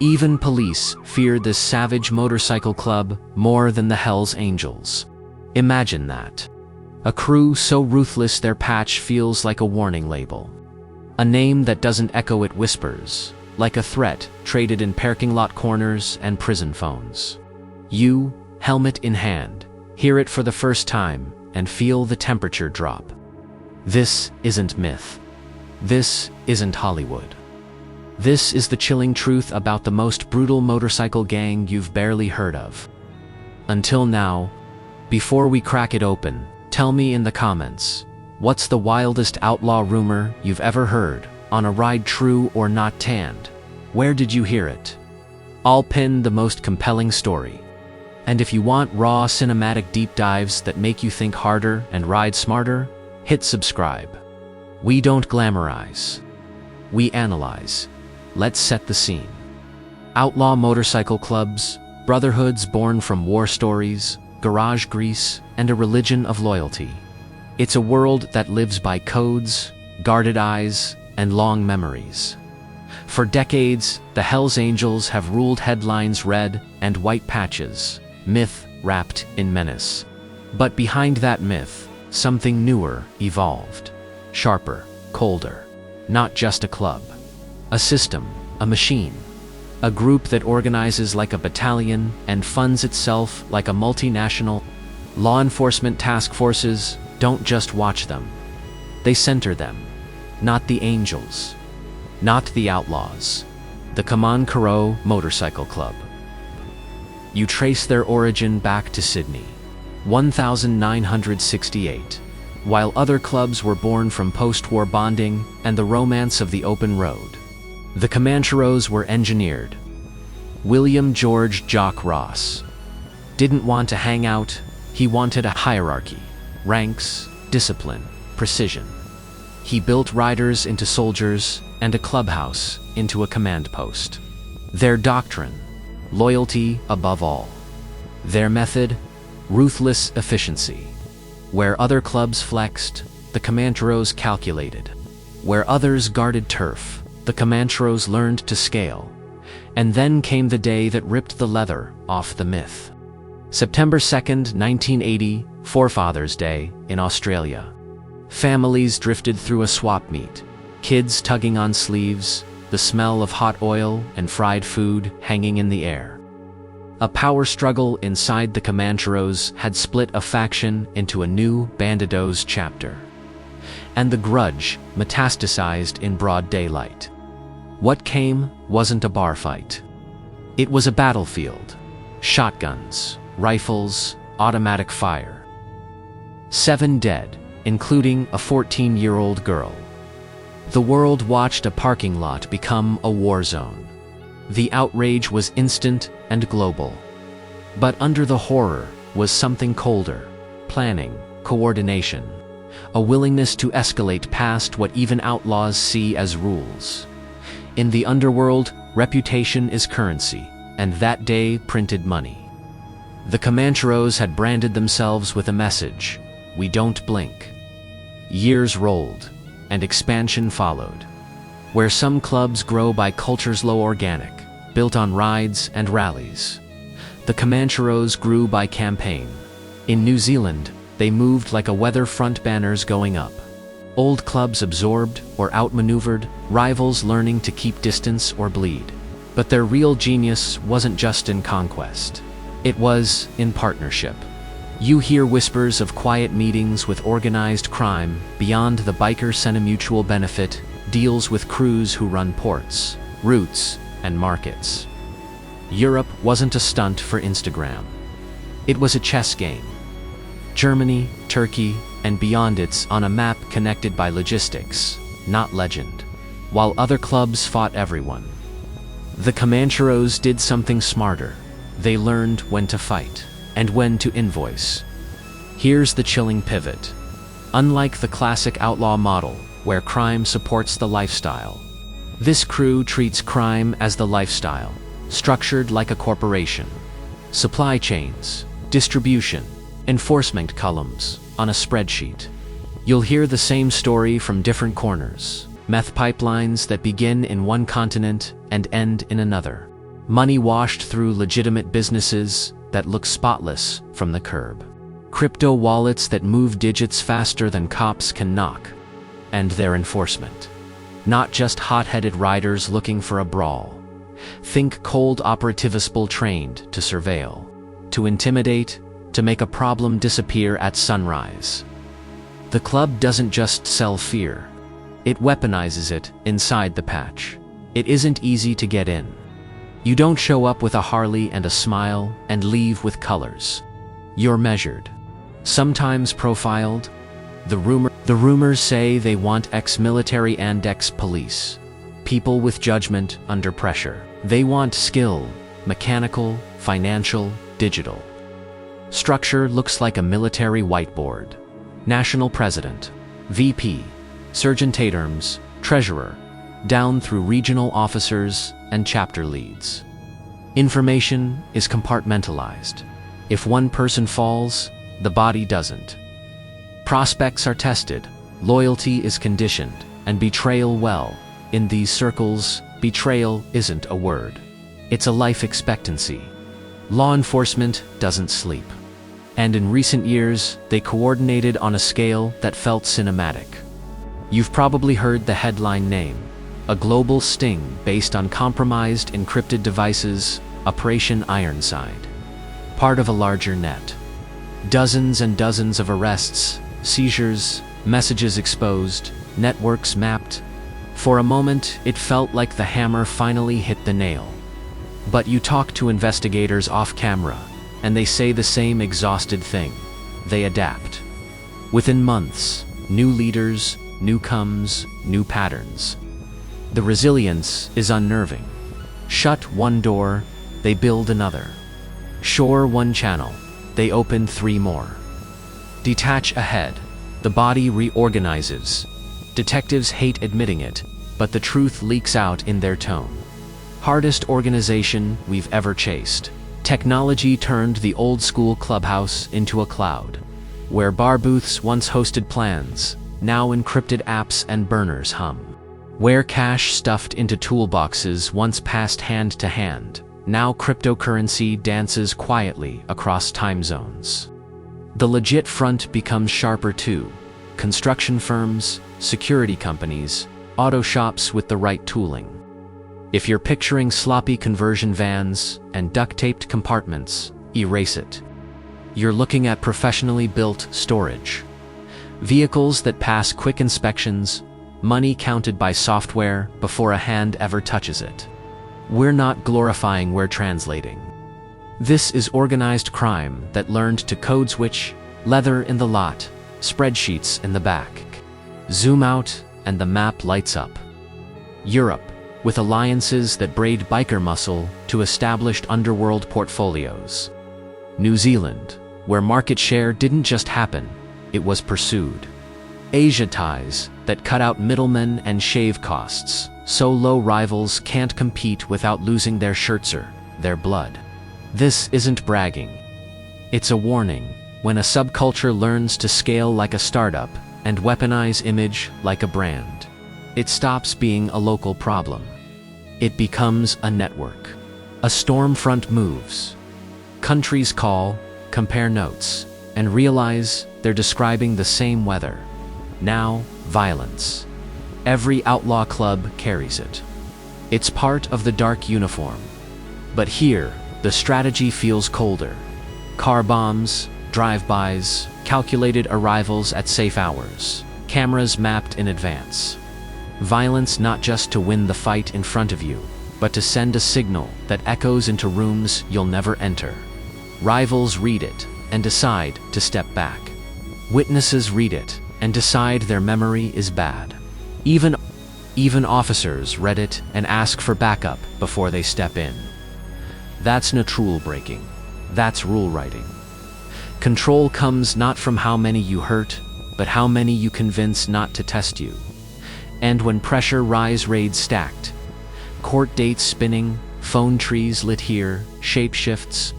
Even police feared this savage motorcycle club more than the Hells Angels. Imagine that. A crew so ruthless their patch feels like a warning label. A name that doesn't echo, it whispers, like a threat traded in parking lot corners and prison phones. You, helmet in hand, hear it for the first time and feel the temperature drop. This isn't myth. This isn't Hollywood. This is the chilling truth about the most brutal motorcycle gang you've barely heard of. Until now, before we crack it open, tell me in the comments, what's the wildest outlaw rumor you've ever heard on a ride, true or not tanned? Where did you hear it? I'll pin the most compelling story. And if you want raw cinematic deep dives that make you think harder and ride smarter, hit subscribe. We don't glamorize. We analyze. Let's set the scene. Outlaw motorcycle clubs, brotherhoods born from war stories, garage grease, and a religion of loyalty. It's a world that lives by codes, guarded eyes, and long memories. For decades, the Hells Angels have ruled headlines, red and white patches, myth wrapped in menace. But behind that myth, something newer evolved. Sharper, colder. Not just a club. A system, a machine. A group that organizes like a battalion and funds itself like a multinational. Law enforcement task forces don't just watch them. They center them. Not the angels. Not the outlaws. The Comanchero Motorcycle Club. You trace their origin back to Sydney, 1968, while other clubs were born from post-war bonding and the romance of the open road. The Comancheros were engineered. William George Jock Ross didn't want to hang out, he wanted a hierarchy, ranks, discipline, precision. He built riders into soldiers and a clubhouse into a command post. Their doctrine, loyalty above all. Their method, ruthless efficiency. Where other clubs flexed, the Comancheros calculated. Where others guarded turf, the Comancheros learned to scale. And then came the day that ripped the leather off the myth. September 2nd, 1980, Forefathers' Day, in Australia. Families drifted through a swap meet, kids tugging on sleeves, the smell of hot oil and fried food hanging in the air. A power struggle inside the Comancheros had split a faction into a new Bandidos chapter. And the grudge metastasized in broad daylight. What came wasn't a bar fight. It was a battlefield. Shotguns, rifles, automatic fire. 7 dead, including a 14-year-old girl. The world watched a parking lot become a war zone. The outrage was instant and global. But under the horror was something colder: planning, coordination, a willingness to escalate past what even outlaws see as rules. In the underworld, reputation is currency, and that day printed money. The Comancheros had branded themselves with a message: we don't blink. Years rolled, and expansion followed. Where some clubs grow by culture's low organic, built on rides and rallies, the Comancheros grew by campaign. In New Zealand, they moved like a weather front, banners going up. Old clubs absorbed or outmaneuvered, rivals learning to keep distance or bleed. But their real genius wasn't just in conquest. It was in partnership. You hear whispers of quiet meetings with organized crime beyond the biker mutual benefit, deals with crews who run ports, routes, and markets. Europe wasn't a stunt for Instagram. It was a chess game. Germany, Turkey, and beyond, it's on a map connected by logistics, not legend. While other clubs fought everyone, the Comancheros did something smarter. They learned when to fight and when to invoice. Here's the chilling pivot. Unlike the classic outlaw model, where crime supports the lifestyle, this crew treats crime as the lifestyle, structured like a corporation. Supply chains, distribution, enforcement columns on a spreadsheet. You'll hear the same story from different corners. Meth pipelines that begin in one continent and end in another. Money washed through legitimate businesses that look spotless from the curb. Crypto wallets that move digits faster than cops can knock. And their enforcement. Not just hot-headed riders looking for a brawl. Think cold operativisple trained to surveil, to intimidate, to make a problem disappear at sunrise. The club doesn't just sell fear. It weaponizes it inside the patch. It isn't easy to get in. You don't show up with a Harley and a smile and leave with colors. You're measured. Sometimes profiled. The rumors say they want ex-military and ex-police. People with judgment under pressure. They want skill, mechanical, financial, digital. Structure looks like a military whiteboard. National President, VP, Sergeant-at-Arms, Treasurer, down through regional officers and chapter leads. Information is compartmentalized. If one person falls, the body doesn't. Prospects are tested, loyalty is conditioned, and betrayal, well, in these circles, betrayal isn't a word. It's a life expectancy. Law enforcement doesn't sleep. And in recent years, they coordinated on a scale that felt cinematic. You've probably heard the headline name, a global sting based on compromised encrypted devices, Operation Ironside. Part of a larger net. Dozens and dozens of arrests, seizures, messages exposed, networks mapped. For a moment, it felt like the hammer finally hit the nail. But you talk to investigators off camera, and they say the same exhausted thing. They adapt. Within months, new leaders, new comes, new patterns. The resilience is unnerving. Shut one door, they build another. Shore one channel, they open 3 more. Detach ahead, the body reorganizes. Detectives hate admitting it, but the truth leaks out in their tone. Hardest organization we've ever chased. Technology turned the old-school clubhouse into a cloud, where bar booths once hosted plans, now encrypted apps and burners hum. Where cash stuffed into toolboxes once passed hand to hand, now cryptocurrency dances quietly across time zones. The legit front becomes sharper too. Construction firms, security companies, auto shops with the right tooling. If you're picturing sloppy conversion vans and duct-taped compartments, erase it. You're looking at professionally built storage. Vehicles that pass quick inspections, money counted by software before a hand ever touches it. We're not glorifying, we're translating. This is organized crime that learned to code switch, leather in the lot, spreadsheets in the back. Zoom out, and the map lights up. Europe, with alliances that braid biker muscle to established underworld portfolios. New Zealand, where market share didn't just happen, it was pursued. Asia ties that cut out middlemen and shave costs, so low rivals can't compete without losing their shirtser, their blood. This isn't bragging. It's a warning. When a subculture learns to scale like a startup and weaponize image like a brand, it stops being a local problem. It becomes a network. A storm front moves. Countries call, compare notes, and realize they're describing the same weather. Now, violence. Every outlaw club carries it. It's part of the dark uniform. But here, the strategy feels colder. Car bombs, drive-bys, calculated arrivals at safe hours, cameras mapped in advance. Violence not just to win the fight in front of you, but to send a signal that echoes into rooms you'll never enter. Rivals read it and decide to step back. Witnesses read it and decide their memory is bad. Even officers read it and ask for backup before they step in. That's not rule breaking. That's rule writing. Control comes not from how many you hurt, but how many you convince not to test you. And when pressure rise, raids stacked. Court dates spinning, phone trees lit here, shape shifts.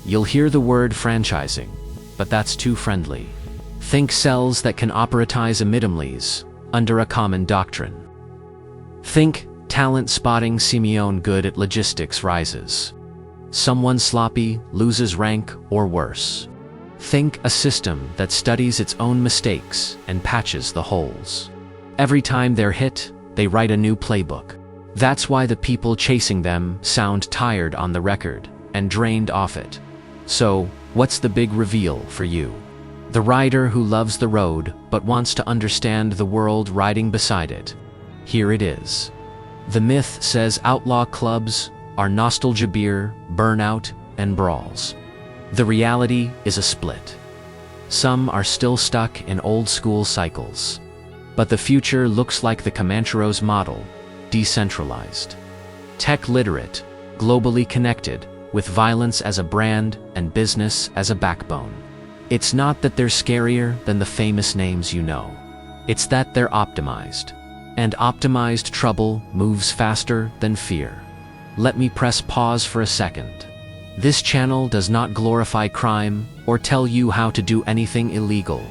You'll hear the word franchising, but that's too friendly. Think cells that can operatize amidomlies under a common doctrine. Think Talent spotting Simeon good at logistics rises. Someone sloppy loses rank or worse. Think a system that studies its own mistakes and patches the holes. Every time they're hit, they write a new playbook. That's why the people chasing them sound tired on the record and drained off it. So, what's the big reveal for you? The rider who loves the road but wants to understand the world riding beside it. Here it is. The myth says outlaw clubs are nostalgia beer, burnout, and brawls. The reality is a split. Some are still stuck in old-school cycles. But the future looks like the Comancheros model, decentralized. Tech-literate, globally connected, with violence as a brand and business as a backbone. It's not that they're scarier than the famous names you know. It's that they're optimized. And optimized trouble moves faster than fear. Let me press pause for a second. This channel does not glorify crime or tell you how to do anything illegal.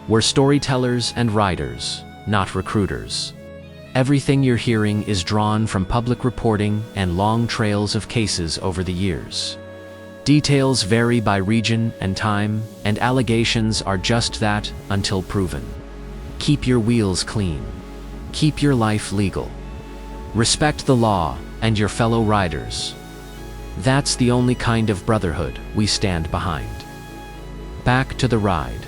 We're storytellers and writers, not recruiters. Everything you're hearing is drawn from public reporting and long trails of cases over the years. Details vary by region and time, and allegations are just that until proven. Keep your wheels clean. Keep your life legal. Respect the law and your fellow riders. That's the only kind of brotherhood we stand behind. Back to the ride.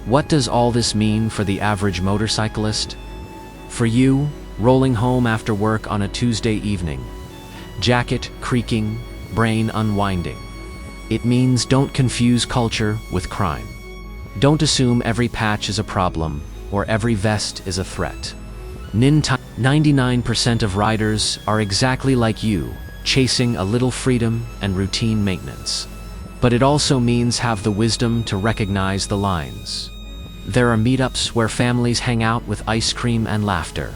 What does all this mean for the average motorcyclist? For you, rolling home after work on a Tuesday evening, jacket creaking, brain unwinding. It means don't confuse culture with crime. Don't assume every patch is a problem or every vest is a threat. 99% of riders are exactly like you, chasing a little freedom and routine maintenance. But it also means have the wisdom to recognize the lines. There are meetups where families hang out with ice cream and laughter.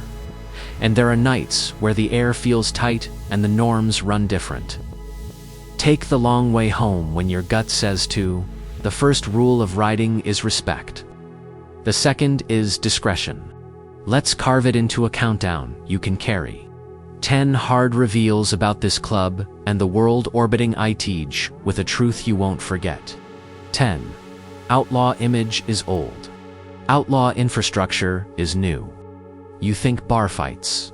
And there are nights where the air feels tight and the norms run different. Take the long way home when your gut says to. The first rule of riding is respect. The second is discretion. Let's carve it into a countdown you can carry. 10 hard reveals about this club and the world orbiting ITG with a truth you won't forget. 10. Outlaw image is old. Outlaw infrastructure is new. You think bar fights.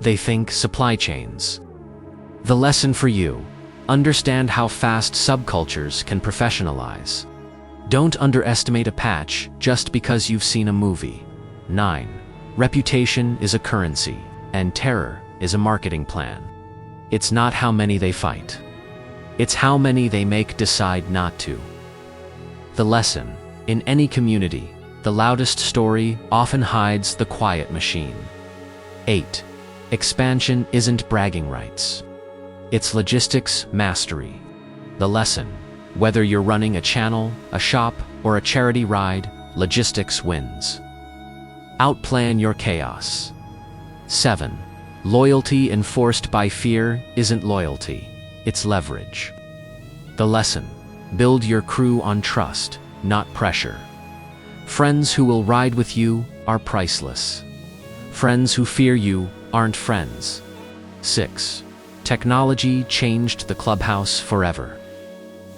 They think supply chains. The lesson for you: understand how fast subcultures can professionalize. Don't underestimate a patch just because you've seen a movie. 9. Reputation is a currency, and terror is a marketing plan. It's not how many they fight. It's how many they make decide not to. The lesson: in any community, the loudest story often hides the quiet machine. 8. Expansion isn't bragging rights. It's logistics mastery. The lesson: whether you're running a channel, a shop, or a charity ride, logistics wins. Outplan your chaos. 7. Loyalty enforced by fear isn't loyalty, it's leverage. The lesson: build your crew on trust, not pressure. Friends who will ride with you are priceless. Friends who fear you aren't friends. 6. Technology changed the clubhouse forever.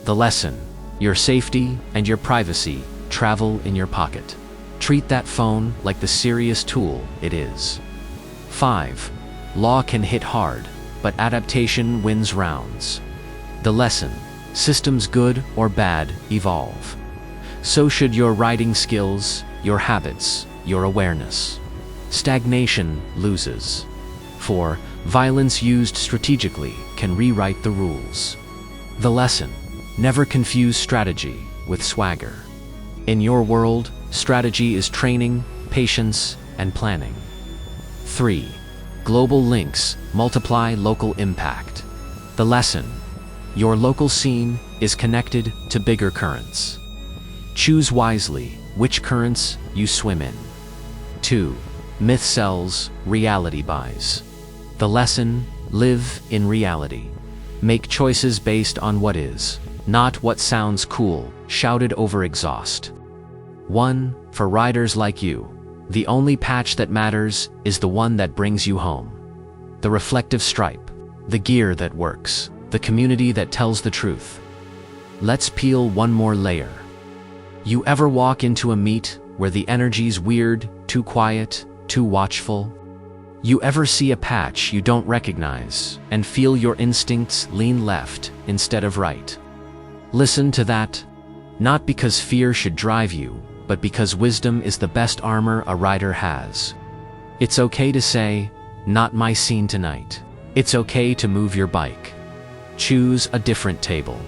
The lesson: your safety and your privacy travel in your pocket. Treat that phone like the serious tool it is. 5. Law can hit hard, but adaptation wins rounds. The lesson: systems good or bad evolve. So should your riding skills, your habits, your awareness. Stagnation loses. For violence used strategically can rewrite the rules. The lesson: never confuse strategy with swagger. In your world, strategy is training, patience, and planning. 3. Global links multiply local impact. The lesson: your local scene is connected to bigger currents. Choose wisely which currents you swim in. 2. Myth sells, reality buys. The lesson: live in reality. Make choices based on what is, not what sounds cool, shouted over exhaust. 1. For riders like you, the only patch that matters is the one that brings you home. the reflective stripe, the gear that works, the community that tells the truth. Let's peel one more layer. You ever walk into a meet where the energy's weird, too quiet, too watchful? You ever see a patch you don't recognize and feel your instincts lean left instead of right? Listen to that. Not because fear should drive you, but because wisdom is the best armor a rider has. It's okay to say, "Not my scene tonight." It's okay to move your bike. Choose a different table.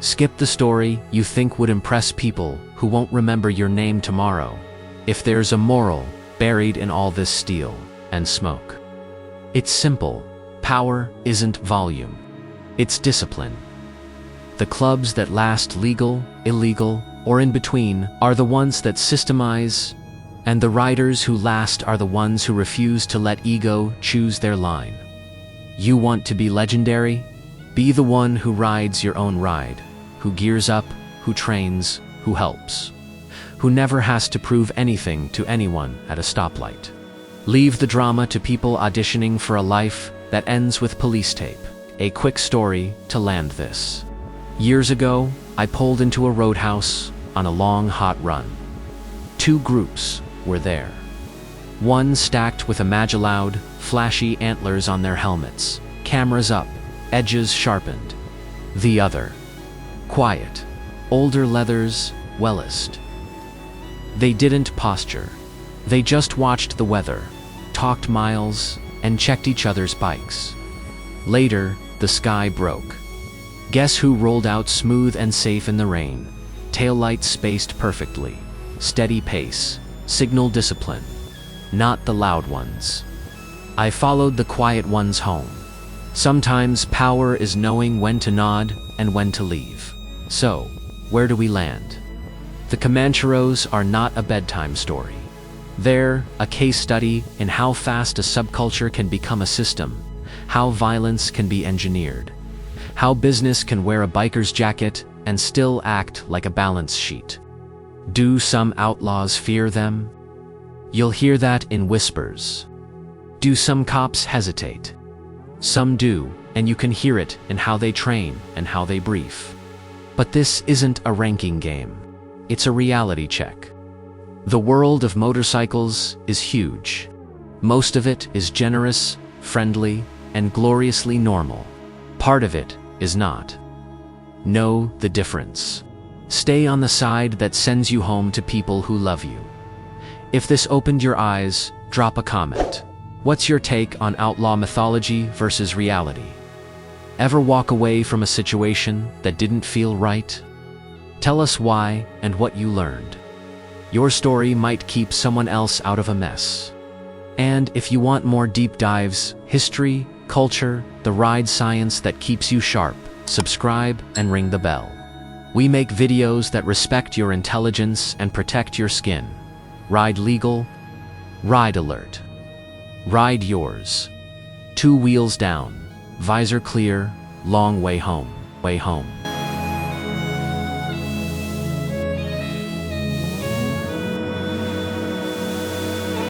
Skip the story you think would impress people who won't remember your name tomorrow. If there's a moral buried in all this steel and smoke, it's simple. Power isn't volume. It's discipline. The clubs that last legal, illegal, or in between are the ones that systemize, and the riders who last are the ones who refuse to let ego choose their line. You want to be legendary? Be the one who rides your own ride, who gears up, who trains, who helps, who never has to prove anything to anyone at a stoplight. Leave the drama to people auditioning for a life that ends with police tape. A quick story to land this. Years ago, I pulled into a roadhouse on a long, hot run. Two groups were there. One stacked with imagine-loud, flashy antlers on their helmets, cameras up, edges sharpened. The other, quiet, older leathers, wellest. They didn't posture. They just watched the weather, talked miles, and checked each other's bikes. Later, the sky broke. Guess who rolled out smooth and safe in the rain? Taillights spaced perfectly. Steady pace. Signal discipline. Not the loud ones. I followed the quiet ones home. Sometimes power is knowing when to nod and when to leave. So, where do we land? The Comancheros are not a bedtime story. They're a case study in how fast a subculture can become a system, how violence can be engineered, how business can wear a biker's jacket and still act like a balance sheet. Do some outlaws fear them? You'll hear that in whispers. Do some cops hesitate? Some do, and you can hear it in how they train and how they brief. But this isn't a ranking game. It's a reality check. The world of motorcycles is huge. Most of it is generous, friendly, and gloriously normal. Part of it is not. Know the difference. Stay on the side that sends you home to people who love you. If this opened your eyes, drop a comment. What's your take on outlaw mythology versus reality? Ever walk away from a situation that didn't feel right? Tell us why and what you learned. Your story might keep someone else out of a mess. And if you want more deep dives, history, culture, the ride science that keeps you sharp, subscribe and ring the bell. We make videos that respect your intelligence and protect your skin. Ride legal, ride alert. Ride yours. 2 wheels down, visor clear, long way home, way home.